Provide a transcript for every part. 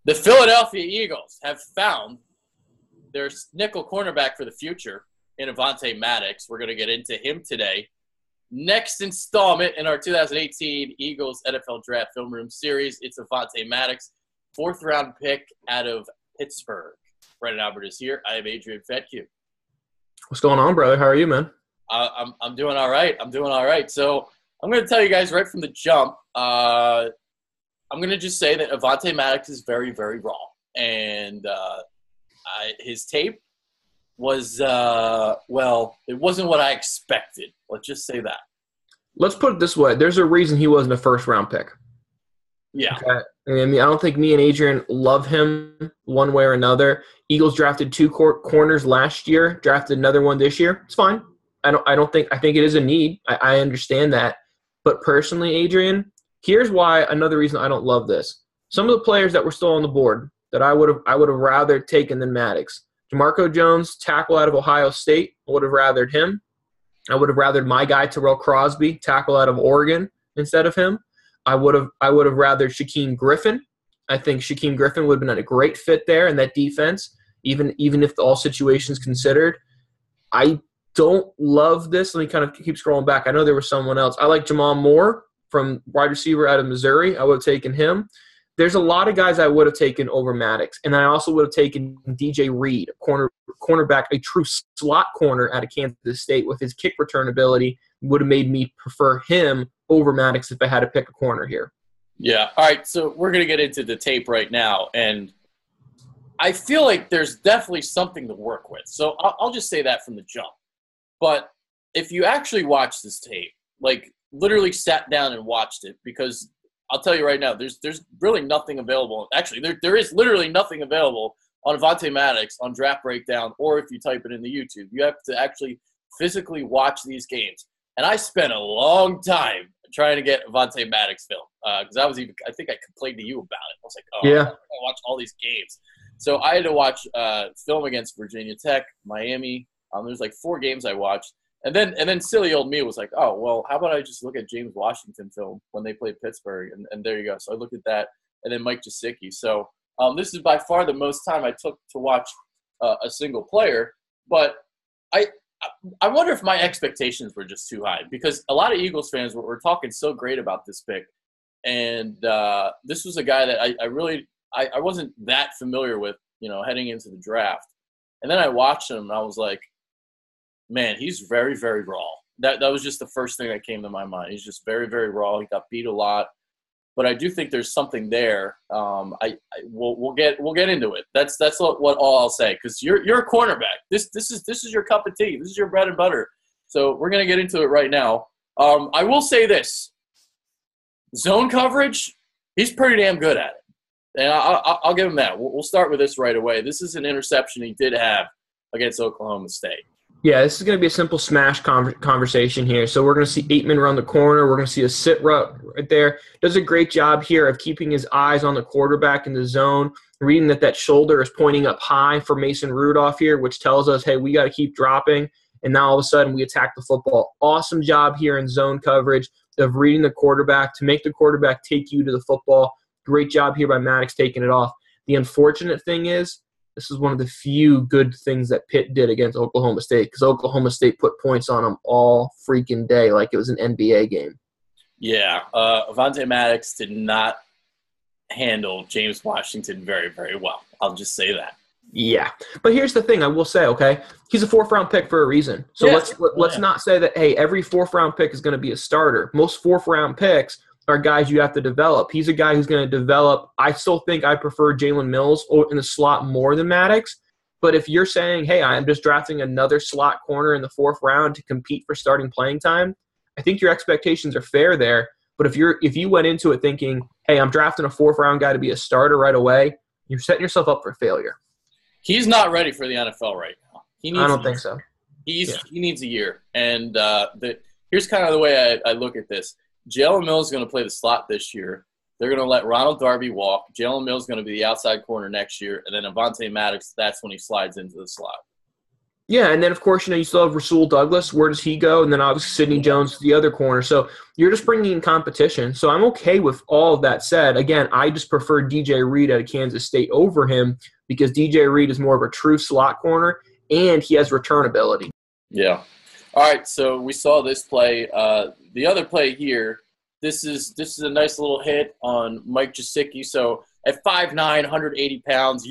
The Philadelphia Eagles have found their nickel cornerback for the future in Avonte Maddox. We're going to get into him today. Next installment in our 2018 Eagles NFL Draft Film Room Series. It's Avonte Maddox, 4th-round pick out of Pittsburgh. Brendan Albert is here. I have Adrian Fetke. What's going on, brother? How are you, man? I'm doing all right. So I'm going to tell you guys right from the jump, I'm going to just say that Avonte Maddox is very, very raw. And his tape was, it wasn't what I expected. Let's just say that. Let's put it this way. There's a reason he wasn't a first-round pick. Yeah. Okay? I mean, I don't think me and Adrian love him one way or another. Eagles drafted 2 corners last year, drafted another one this year. It's fine. I think it is a need. I understand that. But personally, Adrian, here's why another reason I don't love this. Some of the players that were still on the board that I would have rather taken than Maddox. DeMarco Jones, tackle out of Ohio State. I would have rathered him. I would have rathered my guy Terrell Crosby, tackle out of Oregon, instead of him. I would have rathered Shaquem Griffin. I think Shaquem Griffin would have been a great fit there in that defense, even if all situations considered. I don't love this. Let me kind of keep scrolling back. I know there was someone else. I like Jamal Moore from wide receiver out of Missouri. I would have taken him. There's a lot of guys I would have taken over Maddox, and I also would have taken DJ Reed, cornerback, a true slot corner out of Kansas State with his kick return ability. Would have made me prefer him over Maddox if I had to pick a corner here. Yeah. All right, so we're going to get into the tape right now, and I feel like there's definitely something to work with. So I'll just say that from the jump. But if you actually watch this tape, like literally sat down and watched it, because I'll tell you right now, there's really nothing available. Actually, there is literally nothing available on Avonte Maddox on Draft Breakdown, or if you type it in the YouTube. You have to actually physically watch these games. And I spent a long time trying to get Avonte Maddox film because I think I complained to you about it. I was like, yeah, I watch all these games. So I had to watch film against Virginia Tech, Miami. There's like 4 games I watched. And then silly old me was like, oh, well, how about I just look at James Washington film when they played Pittsburgh? And there you go. So I looked at that, and then Mike Gesicki. So this is by far the most time I took to watch a single player. But I wonder if my expectations were just too high, because a lot of Eagles fans were talking so great about this pick. And this was a guy that I wasn't that familiar with, heading into the draft. And then I watched him, and I was like, man, he's very, very raw. That was just the first thing that came to my mind. He's just very, very raw. He got beat a lot, but I do think there's something there. We'll get into it. That's what all I'll say, because you're a cornerback. This is your cup of tea. This is your bread and butter. So we're gonna get into it right now. I will say this: zone coverage, he's pretty damn good at it, and I'll give him that. We'll start with this right away. This is an interception he did have against Oklahoma State. Yeah, this is going to be a simple smash conversation here. So we're going to see Aitman around the corner. We're going to see a sit right there. Does a great job here of keeping his eyes on the quarterback in the zone, reading that shoulder is pointing up high for Mason Rudolph here, which tells us, hey, we got to keep dropping. And now all of a sudden we attack the football. Awesome job here in zone coverage of reading the quarterback to make the quarterback take you to the football. Great job here by Maddox taking it off. The unfortunate thing is, this is one of the few good things that Pitt did against Oklahoma State, because Oklahoma State put points on them all freaking day like it was an NBA game. Yeah, Avonte Maddox did not handle James Washington very, very well. I'll just say that. Yeah, but here's the thing I will say, okay? He's a 4th-round pick for a reason. So let's not say that, hey, every 4th-round pick is going to be a starter. Most 4th-round picks are guys you have to develop. He's a guy who's going to develop. I still think I prefer Jalen Mills in the slot more than Maddox. But if you're saying, hey, I'm just drafting another slot corner in the 4th round to compete for starting playing time, I think your expectations are fair there. But if you went into it thinking, hey, I'm drafting a 4th-round guy to be a starter right away, you're setting yourself up for failure. He's not ready for the NFL right now. I don't think so. He needs a year. And here's kind of the way I look at this. Jalen Mills is going to play the slot this year. They're going to let Ronald Darby walk. Jalen Mills is going to be the outside corner next year. And then Avonte Maddox, that's when he slides into the slot. Yeah, and then, of course, you still have Rasul Douglas. Where does he go? And then, obviously, Sidney Jones, the other corner. So you're just bringing in competition. So I'm okay with all of that said. Again, I just prefer DJ Reed out of Kansas State over him because DJ Reed is more of a true slot corner, and he has return ability. Yeah. All right, so we saw this play. The other play here, this is a nice little hit on Mike Gesicki. So at 5'9", 180 pounds,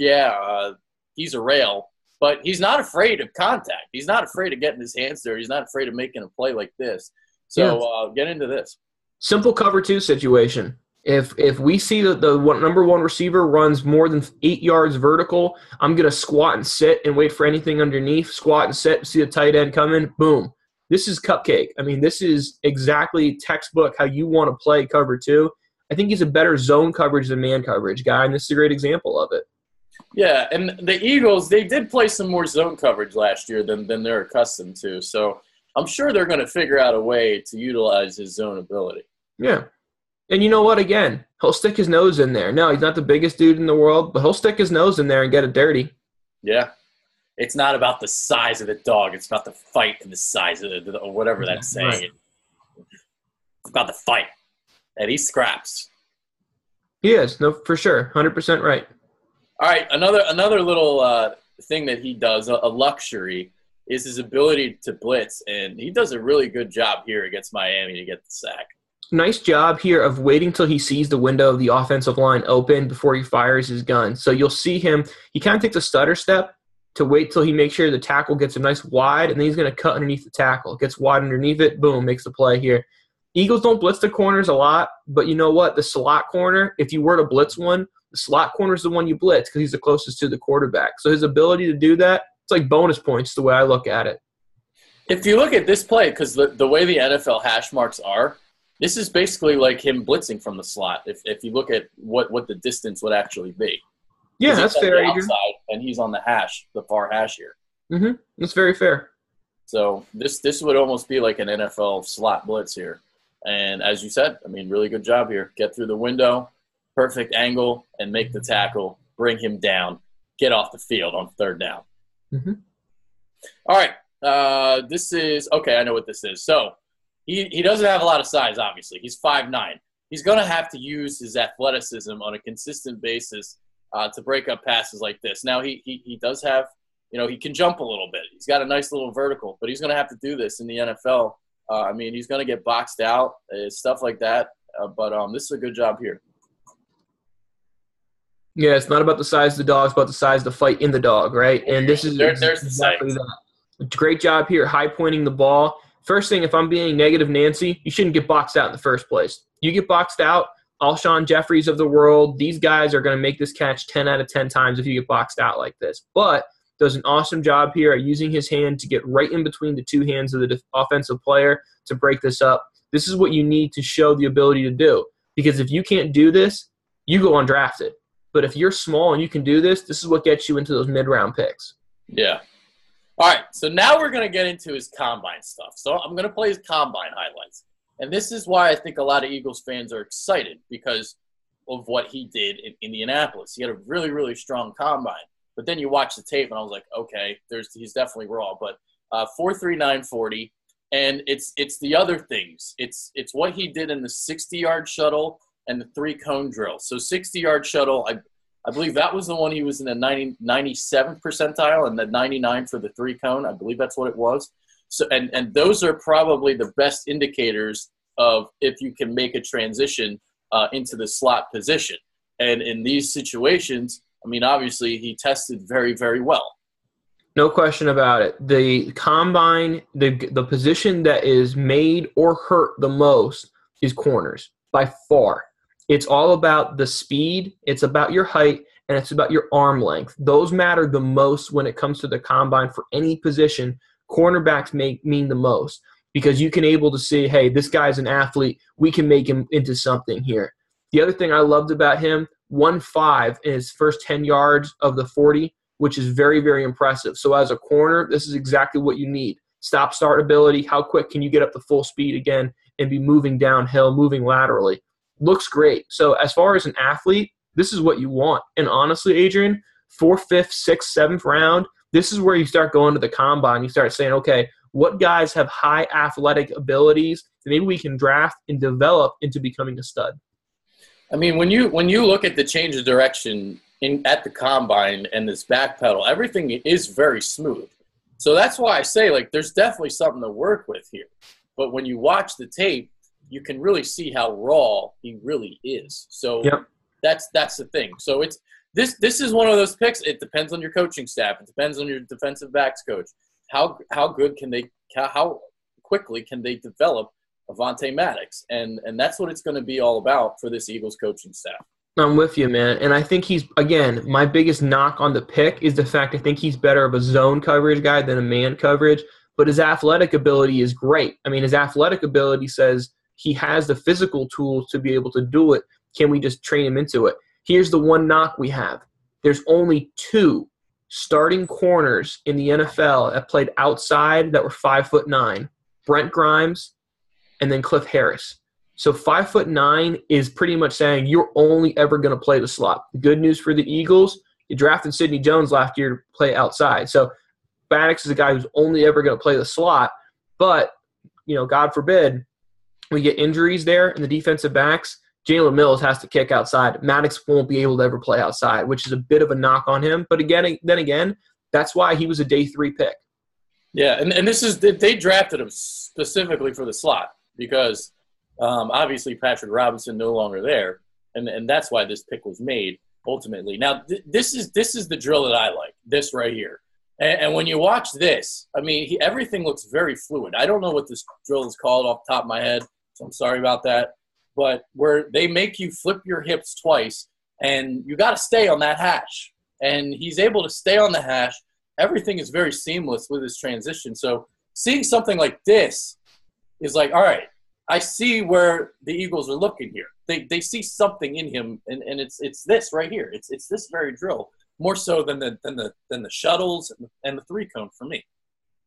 he's a rail. But he's not afraid of contact. He's not afraid of getting his hands there. He's not afraid of making a play like this. So get into this. Simple cover 2 situation. If we see that the number one receiver runs more than 8 yards vertical, I'm going to squat and sit and wait for anything underneath. Squat and sit, see the tight end coming, boom. This is cupcake. I mean, this is exactly textbook how you want to play cover 2. I think he's a better zone coverage than man coverage guy, and this is a great example of it. Yeah, and the Eagles, they did play some more zone coverage last year than they're accustomed to. So I'm sure they're going to figure out a way to utilize his zone ability. Yeah. And you know what? Again, he'll stick his nose in there. No, he's not the biggest dude in the world, but he'll stick his nose in there and get it dirty. Yeah. It's not about the size of the dog. It's about the fight and the size of the or whatever that's saying. Right. It's about the fight. And he scraps. He is. No, for sure. 100% right. All right, another little thing that he does, a luxury, is his ability to blitz, and he does a really good job here against Miami to get the sack. Nice job here of waiting till he sees the window of the offensive line open before he fires his gun. So you'll see him, he kind of takes a stutter step to wait till he makes sure the tackle gets a nice wide, and then he's going to cut underneath the tackle. Gets wide underneath it, boom, makes the play here. Eagles don't blitz the corners a lot, but you know what? The slot corner, if you were to blitz one, the slot corner is the one you blitz because he's the closest to the quarterback. So his ability to do that, it's like bonus points the way I look at it. If you look at this play, because the way the NFL hash marks are, this is basically like him blitzing from the slot if you look at what the distance would actually be. Yeah, that's fair. Outside, and he's on the hash, the far hash here. Mm-hmm. That's very fair. So this would almost be like an NFL slot blitz here. And as you said, I mean, really good job here. Get through the window. Perfect angle, and make the tackle, bring him down, get off the field on third down. Mm-hmm. All right, this is – okay, I know what this is. So he doesn't have a lot of size, obviously. He's 5'9". He's going to have to use his athleticism on a consistent basis to break up passes like this. Now, he does have – he can jump a little bit. He's got a nice little vertical, but he's going to have to do this in the NFL. I mean, he's going to get boxed out, stuff like that. But this is a good job here. Yeah, it's not about the size of the dog. It's about the size of the fight in the dog, right? And this is there's exactly that. Great job here, high pointing the ball. First thing, if I'm being negative Nancy, you shouldn't get boxed out in the first place. You get boxed out, Alshon Jeffries of the world, these guys are going to make this catch 10 out of 10 times if you get boxed out like this. But does an awesome job here at using his hand to get right in between the two hands of the offensive player to break this up. This is what you need to show the ability to do. Because if you can't do this, you go undrafted. But if you're small and you can do this, this is what gets you into those mid-round picks. Yeah. All right, so now we're going to get into his combine stuff. So I'm going to play his combine highlights. And this is why I think a lot of Eagles fans are excited because of what he did in Indianapolis. He had a really, really strong combine. But then you watch the tape, and I was like, okay, he's definitely raw. But 4.39 40, and it's the other things. It's what he did in the 60-yard shuttle and the 3-cone drill. So 60-yard shuttle, I believe that was the one he was in the 97th percentile and the 99 for the 3-cone. I believe that's what it was. So and those are probably the best indicators of if you can make a transition into the slot position. And in these situations, I mean, obviously he tested very, very well. No question about it. The combine, the position that is made or hurt the most is corners by far. It's all about the speed, it's about your height, and it's about your arm length. Those matter the most when it comes to the combine for any position. Cornerbacks mean the most because you can able to see, hey, this guy's an athlete. We can make him into something here. The other thing I loved about him, 1.5 in his first 10 yards of the 40, which is very, very impressive. So as a corner, this is exactly what you need. Stop-start ability, how quick can you get up to full speed again and be moving downhill, moving laterally. Looks great. So as far as an athlete, this is what you want. And honestly, Adrian, 4th, 5th, 6th, 7th round, This is where you start going to the combine. You start saying, okay, what guys have high athletic abilities that maybe we can draft and develop into becoming a stud? I mean, when you look at the change of direction at the combine and this back pedal, everything is very smooth. So that's why I say, like, there's definitely something to work with here. But when you watch the tape, you can really see how raw he really is. So that's the thing. So it's this is one of those picks. It depends on your coaching staff. It depends on your defensive backs coach. How good can they? How quickly can they develop Avonte Maddox? And that's what it's going to be all about for this Eagles coaching staff. I'm with you, man. And I think he's, again, my biggest knock on the pick is the fact I think he's better of a zone coverage guy than a man coverage. But his athletic ability is great. I mean, his athletic ability says he has the physical tools to be able to do it. Can we just train him into it? Here's the one knock we have. There's only 2 starting corners in the NFL that played outside that were 5'9", Brent Grimes and then Cliff Harris. So 5'9" is pretty much saying you're only ever going to play the slot. The good news for the Eagles, you drafted Sidney Jones last year to play outside. So Maddox is a guy who's only ever going to play the slot. But, God forbid, we get injuries there in the defensive backs. Jalen Mills has to kick outside. Maddox won't be able to ever play outside, which is a bit of a knock on him. But then again, that's why he was a day 3 pick. Yeah, and they drafted him specifically for the slot because obviously Patrick Robinson no longer there, and that's why this pick was made ultimately. Now this is the drill that I like, this right here. And when you watch this, I mean, everything looks very fluid. I don't know what this drill is called off the top of my head, so I'm sorry about that. But where they make you flip your hips twice, and you got to stay on that hash. And he's able to stay on the hash. Everything is very seamless with his transition. So seeing something like this is like, all right, I see where the Eagles are looking here. They see something in him, and it's this right here. It's this very drill, more so than the shuttles and the 3-cone for me.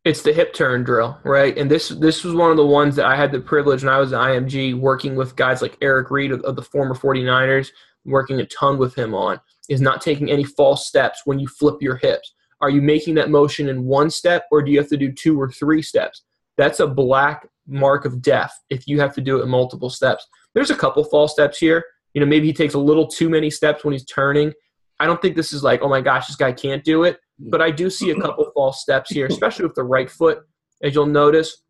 It's the hip turn drill, right? And this was one of the ones that I had the privilege when I was at IMG working with guys like Eric Reed of the former 49ers, working a ton with him on, is not taking any false steps when you flip your hips. Are you making that motion in 1 step, or do you have to do 2 or 3 steps? That's a black mark of death if you have to do it in multiple steps. There's a couple false steps here. Maybe he takes a little too many steps when he's turning. I don't think this is like, oh my gosh, this guy can't do it. But I do see a couple false steps here, especially with the right foot. As you'll notice,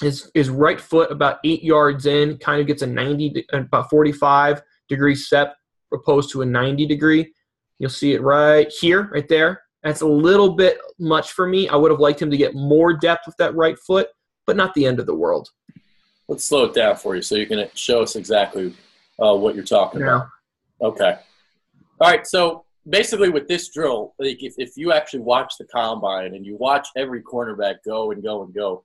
his right foot about 8 yards in kind of gets about 45-degree step opposed to a 90-degree. You'll see it right here, right there. That's a little bit much for me. I would have liked him to get more depth with that right foot, but not the end of the world. Let's slow it down for you so you can show us exactly what you're talking about. Okay. All right, so basically with this drill, like if you actually watch the combine and you watch every cornerback go and go and go,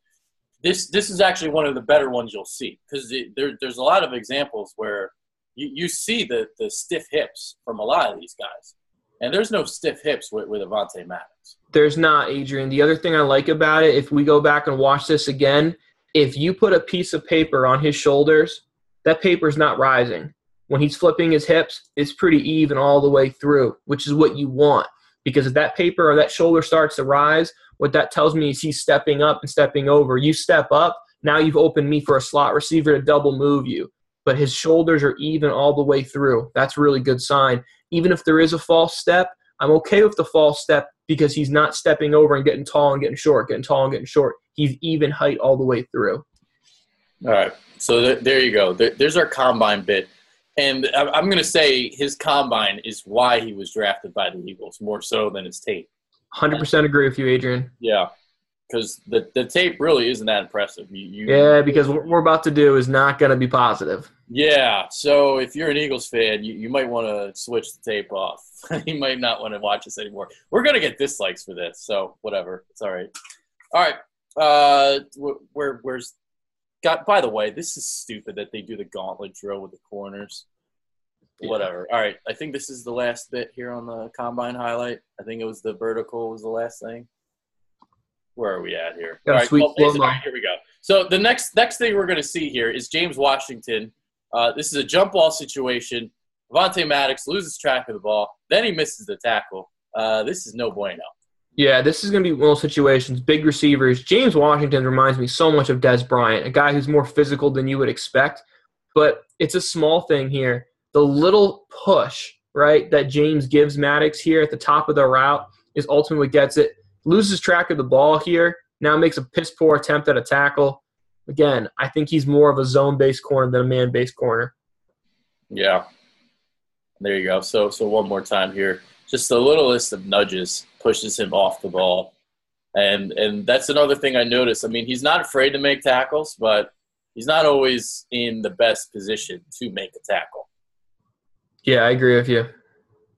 this is actually one of the better ones you'll see because there's a lot of examples where you see the stiff hips from a lot of these guys. And there's no stiff hips with Avonte Maddox. There's not, Adrian. The other thing I like about it, if we go back and watch this again, if you put a piece of paper on his shoulders, that paper's not rising. When he's flipping his hips, it's pretty even all the way through, which is what you want. Because if that paper or that shoulder starts to rise, what that tells me is he's stepping up and stepping over. You step up, now you've opened me for a slot receiver to double move you. But his shoulders are even all the way through. That's a really good sign. Even if there is a false step, I'm okay with the false step because he's not stepping over and getting tall and getting short, getting tall and getting short. He's even height all the way through. All right. So there you go. There's our combine bit. And I'm going to say his combine is why he was drafted by the Eagles, more so than his tape. 100% agree with you, Adrian. Yeah, because the tape really isn't that impressive. Yeah, because what we're about to do is not going to be positive. Yeah, so if you're an Eagles fan, you might want to switch the tape off. You might not want to watch this anymore. We're going to get dislikes for this, so whatever. It's all right. All right, where's – God, by the way, this is stupid that they do the gauntlet drill with the corners. Yeah. Whatever. All right, I think this is the last bit here on the combine highlight. I think it was the vertical was the last thing. Where are we at here? All right, here we go. So the next thing we're going to see here is James Washington. This is a jump ball situation. Avonte Maddox loses track of the ball. Then he misses the tackle. This is no bueno. Yeah, this is going to be one of those situations. Big receivers. James Washington reminds me so much of Des Bryant, a guy who's more physical than you would expect. But it's a small thing here. The little push, right, that James gives Maddox here at the top of the route is ultimately what gets it. Loses track of the ball here. Now makes a piss-poor attempt at a tackle. Again, I think he's more of a zone-based corner than a man-based corner. Yeah. There you go. So one more time here. Just the littlest of nudges pushes him off the ball. And that's another thing I noticed. I mean, he's not afraid to make tackles, but he's not always in the best position to make a tackle. Yeah, I agree with you.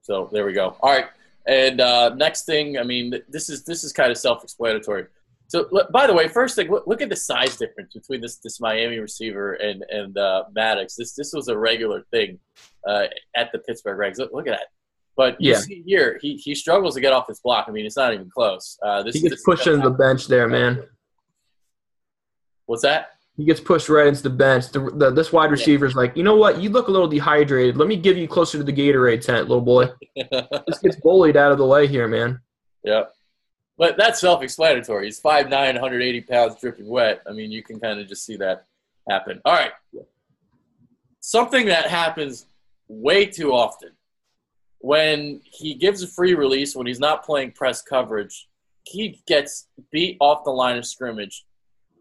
So there we go. All right. And next thing, I mean, this is kind of self-explanatory. So, by the way, first thing, look at the size difference between this Miami receiver and Maddox. This was a regular thing at the Pittsburgh Regs. Look at that. But you see here, he struggles to get off this block. I mean, it's not even close. He gets pushed into the bench there, man. What's that? He gets pushed right into the bench. This wide receiver's like, you know what? You look a little dehydrated. Let me give you closer to the Gatorade tent, little boy. Just gets bullied out of the way here, man. Yeah. But that's self-explanatory. He's 5'9", 180 pounds, dripping wet. I mean, you can kind of just see that happen. All right. Something that happens way too often. When he gives a free release, when he's not playing press coverage, he gets beat off the line of scrimmage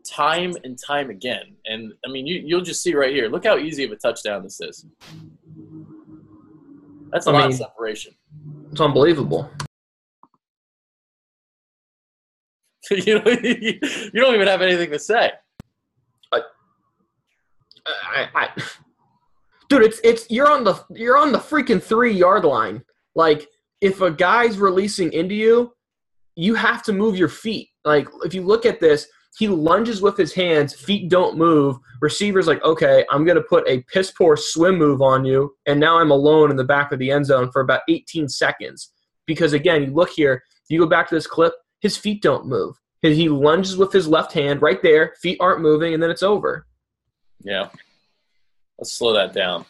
time and time again. And, I mean, you'll just see right here. Look how easy of a touchdown this is. That's a lot of separation. It's unbelievable. You don't even have anything to say. Dude, you're on the freaking 3-yard line. Like, if a guy's releasing into you, you have to move your feet. Like, if you look at this, he lunges with his hands, feet don't move. Receiver's like, okay, I'm going to put a piss-poor swim move on you, and now I'm alone in the back of the end zone for about 18 seconds. Because, again, you look here, you go back to this clip, his feet don't move. He lunges with his left hand right there, feet aren't moving, and then it's over. Yeah. Let's slow that down.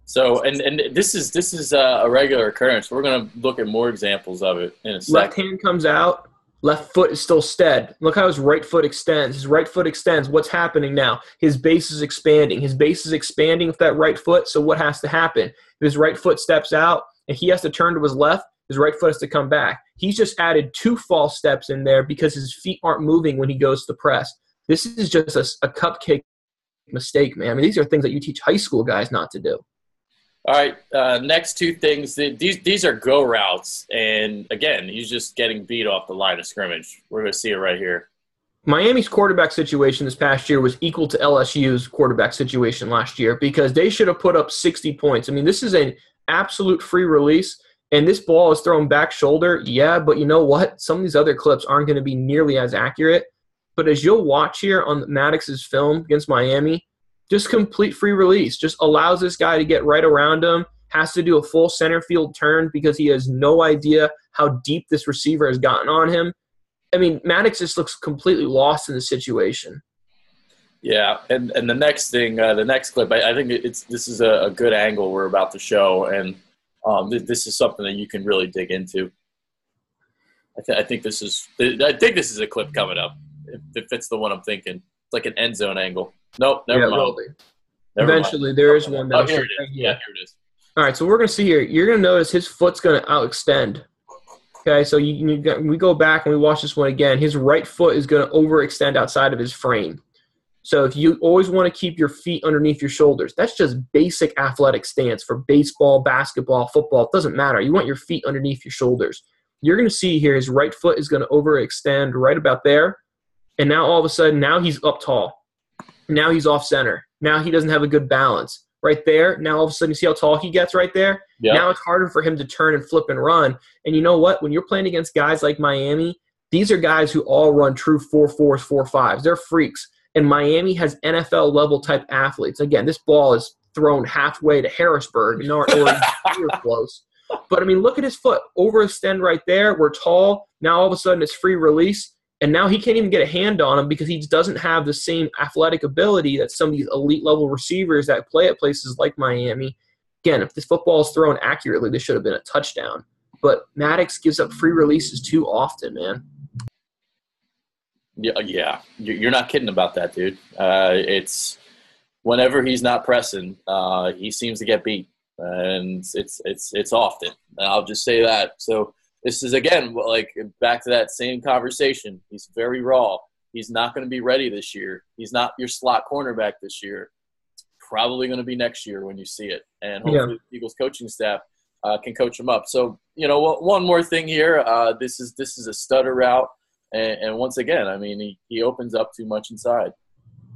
So, and this is a regular occurrence. We're going to look at more examples of it in a second. Left hand comes out. Left foot is still stead. Look how his right foot extends. His right foot extends. What's happening now? His base is expanding. His base is expanding with that right foot, so what has to happen? If his right foot steps out and he has to turn to his left, his right foot has to come back. He's just added 2 false steps in there because his feet aren't moving when he goes to press. This is just a cupcake mistake, man. I mean, these are things that you teach high school guys not to do. All right, next 2 things. These are go routes, and, again, he's just getting beat off the line of scrimmage. We're going to see it right here. Miami's quarterback situation this past year was equal to LSU's quarterback situation last year because they should have put up 60 points. I mean, this is an absolute free release, and this ball is thrown back shoulder. Yeah, but you know what? Some of these other clips aren't going to be nearly as accurate. But as you'll watch here on Maddox's film against Miami, just complete free release. Just allows this guy to get right around him, has to do a full center field turn because he has no idea how deep this receiver has gotten on him. I mean, Maddox just looks completely lost in the situation. Yeah, and the next thing, the next clip, I think this is a good angle we're about to show, and this is something that you can really dig into. I think this is a clip coming up. If it's the one I'm thinking, it's like an end zone angle. Nope, never mind. Eventually, there is one. Here it is. Yeah, here it is. All right, so we're going to see here. You're going to notice his foot's going to outextend. Okay, so we go back and we watch this one again. His right foot is going to overextend outside of his frame. So if you always want to keep your feet underneath your shoulders, that's just basic athletic stance for baseball, basketball, football. It doesn't matter. You want your feet underneath your shoulders. You're going to see here his right foot is going to overextend right about there. And now all of a sudden, now he's up tall. Now he's off center. Now he doesn't have a good balance. Right there, now all of a sudden you see how tall he gets right there? Yep. Now it's harder for him to turn and flip and run. And you know what? When you're playing against guys like Miami, these are guys who all run true 4.4s, 4.5s. They're freaks. And Miami has NFL-level type athletes. Again, this ball is thrown halfway to Harrisburg, or close. But, I mean, look at his foot. Overextend right there. We're tall. Now all of a sudden it's free release. And now he can't even get a hand on him because he doesn't have the same athletic ability that some of these elite-level receivers that play at places like Miami. Again, if this football is thrown accurately, this should have been a touchdown. But Maddox gives up free releases too often, man. Yeah. You're not kidding about that, dude. It's whenever he's not pressing, he seems to get beat, and it's often. And I'll just say that. So this is, again, like back to that same conversation. He's very raw. He's not going to be ready this year. He's not your slot cornerback this year. It's probably going to be next year when you see it. And hopefully the Eagles coaching staff can coach him up. So, one more thing here. This is a stutter route. And once again, I mean, he opens up too much inside.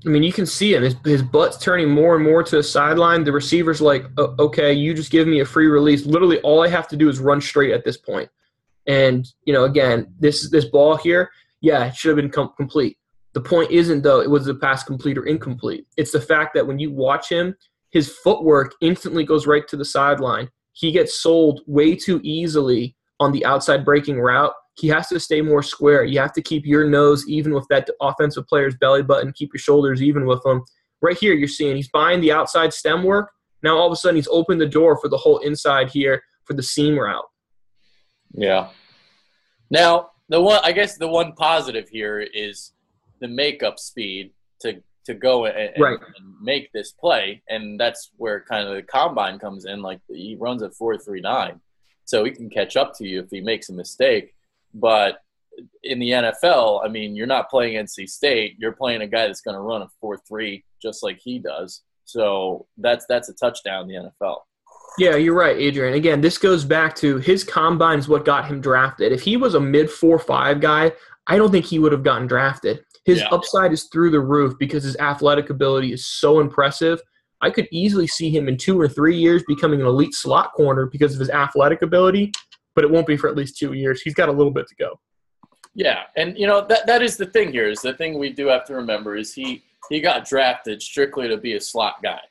I mean, you can see him. His butt's turning more and more to the sideline. The receiver's like, okay, you just give me a free release. Literally all I have to do is run straight at this point. And, again, this ball here, yeah, it should have been complete. The point isn't, though, it was the pass complete or incomplete. It's the fact that when you watch him, his footwork instantly goes right to the sideline. He gets sold way too easily on the outside breaking route. He has to stay more square. You have to keep your nose even with that offensive player's belly button, keep your shoulders even with him. Right here you're seeing he's buying the outside stem work. Now all of a sudden he's opened the door for the whole inside here for the seam route. Yeah. Now, the one positive here is the makeup speed to go and make this play, and that's where kind of the combine comes in. Like, he runs at 4.39, so he can catch up to you if he makes a mistake. But in the NFL, I mean, you're not playing NC State. You're playing a guy that's going to run a 4.3 just like he does. So that's a touchdown in the NFL. Yeah, you're right, Adrian. Again, this goes back to his combine is what got him drafted. If he was a mid 4.5 guy, I don't think he would have gotten drafted. His upside is through the roof because his athletic ability is so impressive. I could easily see him in 2 or 3 years becoming an elite slot corner because of his athletic ability, but it won't be for at least 2 years. He's got a little bit to go. Yeah, and that is the thing here. Is the thing we do have to remember is he got drafted strictly to be a slot guy.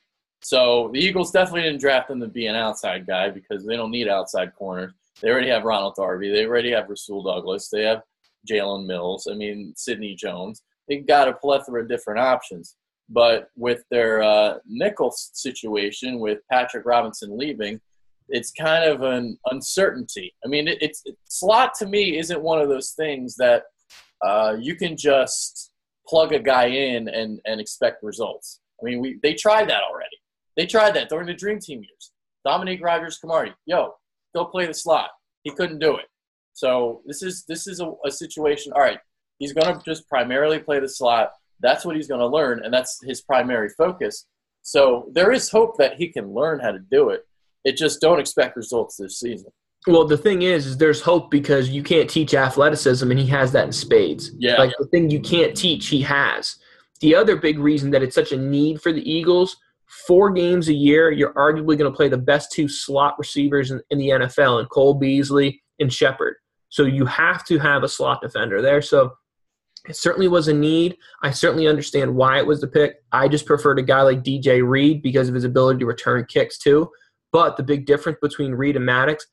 So the Eagles definitely didn't draft him to be an outside guy because they don't need outside corners. They already have Ronald Darby. They already have Rasul Douglas. They have Jalen Mills. I mean, Sidney Jones. They got a plethora of different options. But with their nickel situation, with Patrick Robinson leaving, it's kind of an uncertainty. I mean, slot to me isn't one of those things that you can just plug a guy in and expect results. I mean, they tried that already. They tried that during the Dream Team years. Dominique Rodgers-Cromartie, go play the slot. He couldn't do it. So this is a situation. All right, he's going to just primarily play the slot. That's what he's going to learn, and that's his primary focus. So there is hope that he can learn how to do it. It just don't expect results this season. Well, the thing is there's hope because you can't teach athleticism, and he has that in spades. Yeah. Like, the thing you can't teach, he has. The other big reason that it's such a need for the Eagles, 4 games a year, you're arguably going to play the best 2 slot receivers in the NFL, in Cole Beasley and Shepard. So you have to have a slot defender there. So it certainly was a need. I certainly understand why it was the pick. I just preferred a guy like DJ Reed because of his ability to return kicks too. But the big difference between Reed and Maddox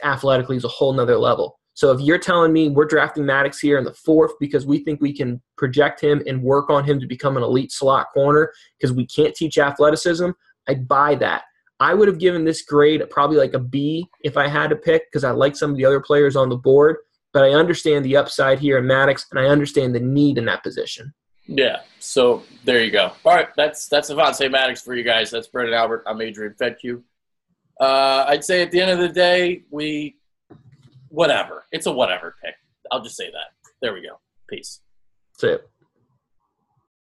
athletically is a whole nother level. So if you're telling me we're drafting Maddox here in the 4th because we think we can project him and work on him to become an elite slot corner because we can't teach athleticism, I'd buy that. I would have given this grade probably like a B if I had to pick because I like some of the other players on the board, but I understand the upside here in Maddox, and I understand the need in that position. Yeah, so there you go. All right, that's Avonte Maddox for you guys. That's Brendan Albert. I'm Adrian Fedke. I'd say at the end of the day, whatever. It's a whatever pick. I'll just say that. There we go. Peace. That's it.